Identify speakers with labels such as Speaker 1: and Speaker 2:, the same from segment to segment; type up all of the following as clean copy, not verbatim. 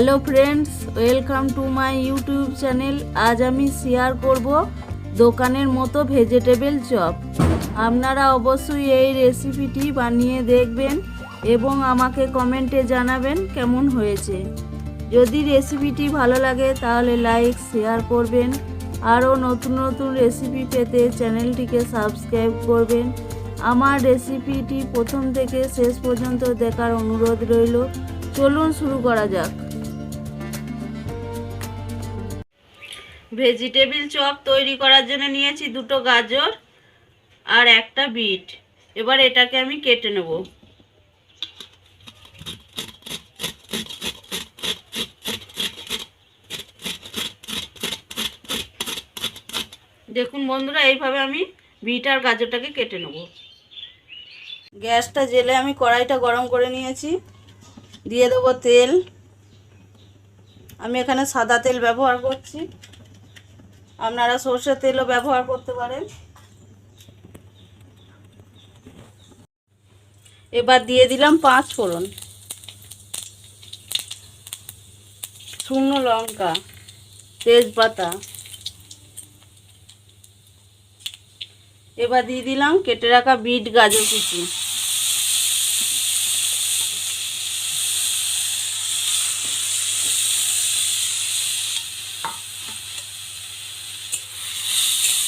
Speaker 1: Hello friends, welcome to my YouTube channel. আজ আমি share করব দোকানের মতো ভেজিটেবল চপ। আপনারা অবশ্যই এই রেসিপিটি বানিয়ে দেখবেন এবং আমাকে কমেন্টে জানাবেন কেমন হয়েছে। যদি রেসিপিটি ভালো লাগে তাহলে লাইক শেয়ার করবেন। আরও নতুন নতুন রেসিপি পেতে চ্যানেলটিকে সাবস্ক্রাইব করবেন। আমার রেসিপিটি প্রথম থেকে শেষ পর্যন্ত দেখার অনুরোধ রইল। চলুন শুরু করা যাক। ভেজিটেবল চপ তৈরি করার জন্য নিয়েছি দুটো গাজর আর একটা বিট। এবার এটাকে আমি কেটে নেব। দেখুন বন্ধুরা, এইভাবে আমি বিট আর গাজরটাকে কেটে নেব। গ্যাসটা জেলে আমি কড়াইটা গরম করে নিয়েছি। দিয়ে দেবো তেল। আমি এখানে সাদা তেল ব্যবহার করছি, আপনারা সরষের তেলও ব্যবহার করতে পারেন। এবার দিয়ে দিলাম 5 ফোড়ন, শুকনো লঙ্কা, তেজপাতা। এবার দিয়ে দিলাম কেটে রাখা বিট গাজর কুচি।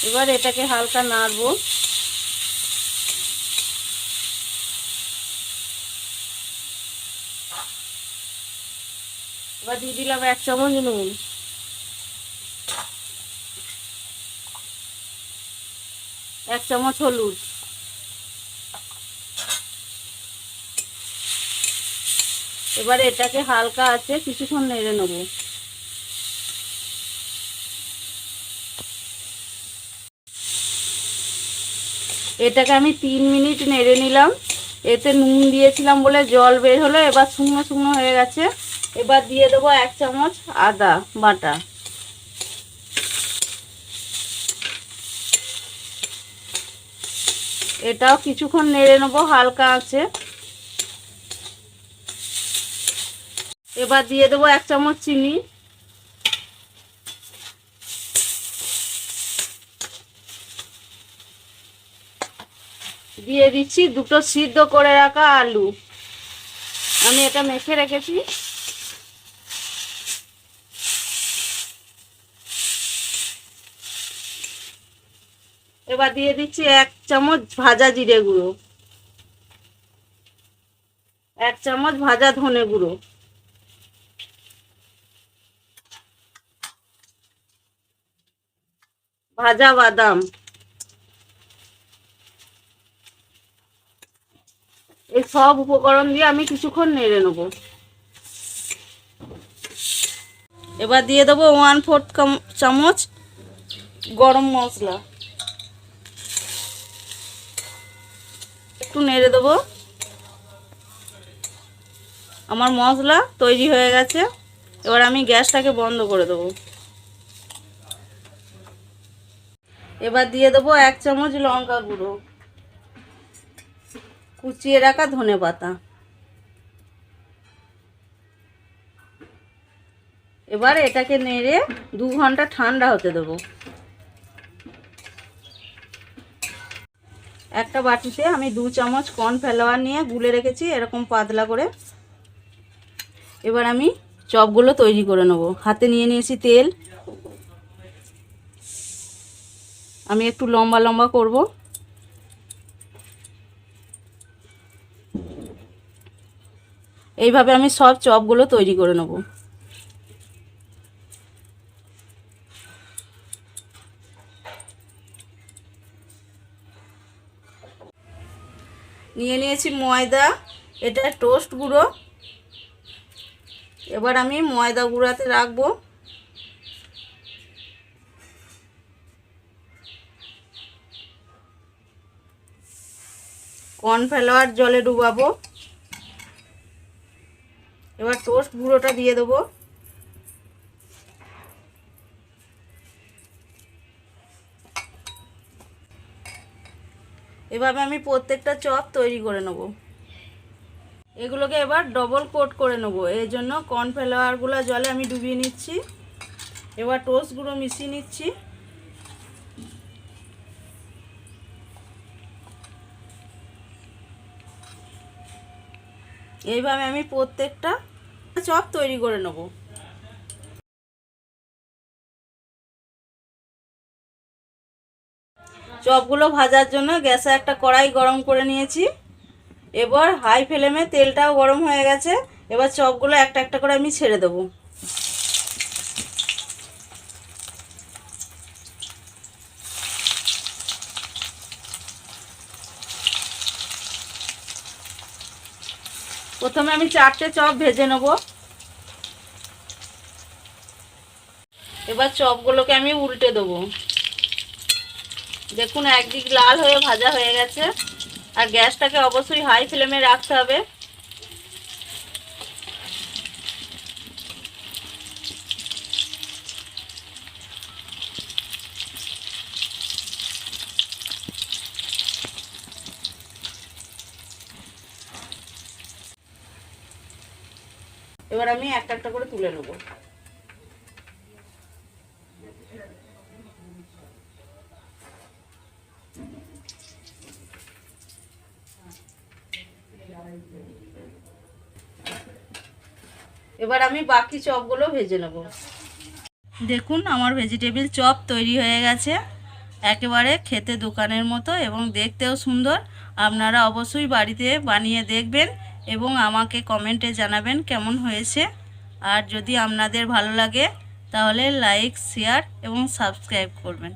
Speaker 1: এবার এটাকে হালকা নাড়বো। এবার দিয়ে দিলাম 1 চামচ নুন, 1 চামচ হলুদ। এবার এটাকে হালকা আছে কিছুক্ষণ নেড়ে নেব। এটাকে আমি 3 মিনিট নেড়ে নিলাম। এতে নুন দিয়েছিলাম বলে জল বের হলো। এবার শুকনো শুকনো হয়ে গেছে। এবার দিয়ে দেবো 1 চামচ আদা বাটা। এটাও কিছুক্ষণ নেড়ে নেবো হালকা আছে। এবার দিয়ে দেবো 1 চামচ চিনি। দিয়ে দিচ্ছি দুটো সিদ্ধ করে রাখা আলু। আমি এটা মেখে রেখেছি। এবার দিয়ে দিচ্ছি 1 চামচ ভাজা জিরে গুঁড়ো, 1 চামচ ভাজা ধনে গুঁড়ো, ভাজা বাদাম। এই সব উপকরণ দিয়ে আমি কিছুক্ষণ নেড়ে নেব। এবার দিয়ে দেবো 1/4 চামচ গরম মশলা। একটু নেড়ে দেবো। আমার মশলা তৈরি হয়ে গেছে। এবার আমি গ্যাসটাকে বন্ধ করে দেবো। এবার দিয়ে দেবো 1 চামচ লঙ্কা গুঁড়ো, কুচিয়ে রাখা ধনে পাতা। এবার এটাকে নেড়ে 2 ঘন্টা ঠান্ডা হতে দেবো। একটা বাটিতে আমি 2 চামচ কর্নফ্লাওয়ার নিয়ে গুলে রেখেছি এরকম পাতলা করে। এবার আমি চপগুলো তৈরি করে নেব। হাতে নিয়ে নিয়েছি তেল। আমি একটু লম্বা লম্বা করব। এইভাবে আমি সব চপগুলো তৈরি করে নেব। নিয়ে নিয়েছি ময়দা, এটা টোস্ট গুঁড়ো। এবার আমি ময়দা গুঁড়াতে রাখবো। কর্নফ্লাওয়ার জলে ডুবাবো। এবার টোস্ট গুঁড়োটা দিয়ে দেবো। এভাবে আমি প্রত্যেকটা চপ তৈরি করে নেব। এগুলোকে এবার ডবল কোট করে নেব। এই জন্য কর্নফ্লাওয়ারগুলো জলে আমি ডুবিয়ে নিচ্ছি। এবার টোস্ট গুঁড়ো মিশিয়ে নিচ্ছি। এইভাবে আমি প্রত্যেকটা চপ তৈরি করে নেব। চপগুলো ভাজার জন্য গ্যাসে একটা কড়াই গরম করে নিয়েছি। এবার হাই ফ্লেমে তেলটাও গরম হয়ে গেছে। এবার চপগুলো একটা একটা করে আমি ছেড়ে দেবো। প্রথমে আমি 4টে চপ ভেজে নেব। এবার চপগুলোকে আমি উল্টে দেবো। দেখুন একদিক লাল হয়ে ভাজা হয়ে গেছে। আর গ্যাসটাকে অবশ্যই হাই ফ্লেমে রাখতে হবে। এবার আমি একটা একটা করে তুলে নেব। এবার আমি বাকি চপগুলো ভেজে নেব। দেখুন আমার ভেজিটেবিল চপ তৈরি হয়ে গেছে। একেবারে খেতে দোকানের মতো এবং দেখতেও সুন্দর। আপনারা অবশ্যই বাড়িতে বানিয়ে দেখবেন এবং আমাকে কমেন্টে জানাবেন কেমন হয়েছে। আর যদি আপনাদের ভালো লাগে তাহলে লাইক, শেয়ার এবং সাবস্ক্রাইব করবেন।